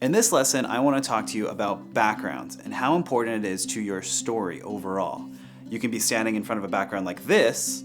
In this lesson, I want to talk to you about backgrounds and how important it is to your story overall. You can be standing in front of a background like this,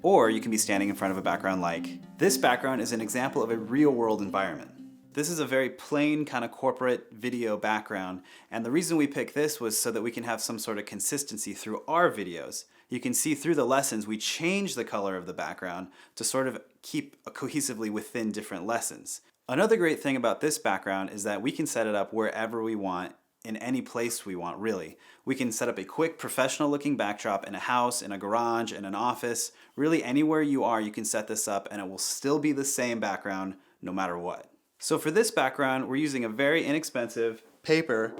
or you can be standing in front of a background like this. Background is an example of a real-world environment. This is a very plain kind of corporate video background, and the reason we picked this was so that we can have some sort of consistency through our videos. You can see through the lessons we change the color of the background to sort of keep cohesively within different lessons. Another great thing about this background is that we can set it up wherever we want, in any place we want, really. We can set up a quick professional looking backdrop in a house, in a garage, in an office. Really anywhere you are, you can set this up and it will still be the same background no matter what. So for this background, we're using a very inexpensive paper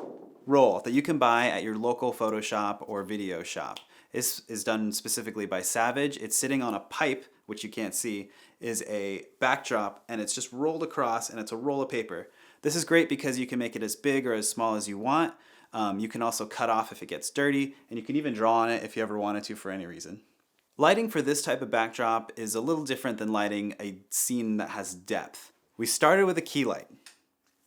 roll that you can buy at your local photo shop or video shop. This is done specifically by Savage. It's sitting on a pipe, which you can't see, is a backdrop, and it's just rolled across, and it's a roll of paper. This is great because you can make it as big or as small as you want. You can also cut off if it gets dirty, and you can even draw on it if you ever wanted to for any reason. Lighting for this type of backdrop is a little different than lighting a scene that has depth. We started with a key light.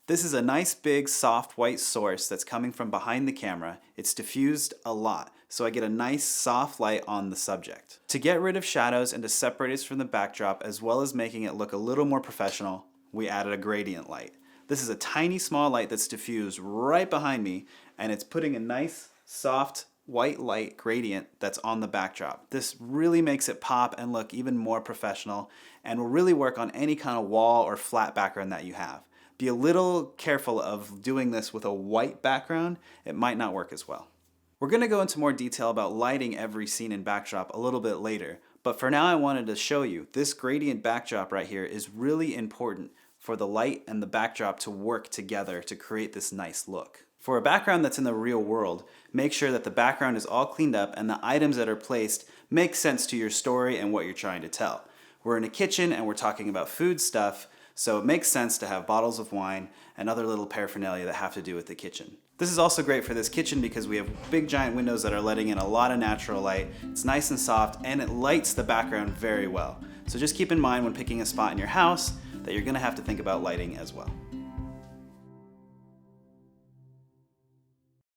This is a nice big soft white source that's coming from behind the camera. It's diffused a lot, so I get a nice soft light on the subject. To get rid of shadows and to separate us from the backdrop, as well as making it look a little more professional, we added a gradient light. This is a tiny small light that's diffused right behind me, and it's putting a nice soft white light gradient that's on the backdrop. This really makes it pop and look even more professional, and will really work on any kind of wall or flat background that you have. Be a little careful of doing this with a white background. It might not work as well. We're going to go into more detail about lighting every scene and backdrop a little bit later, but for now I wanted to show you this gradient backdrop right here is really important for the light and the backdrop to work together to create this nice look. For a background that's in the real world, make sure that the background is all cleaned up and the items that are placed make sense to your story and what you're trying to tell. We're in a kitchen and we're talking about food stuff, so it makes sense to have bottles of wine and other little paraphernalia that have to do with the kitchen. This is also great for this kitchen because we have big giant windows that are letting in a lot of natural light. It's nice and soft and it lights the background very well. So just keep in mind when picking a spot in your house that you're going to have to think about lighting as well.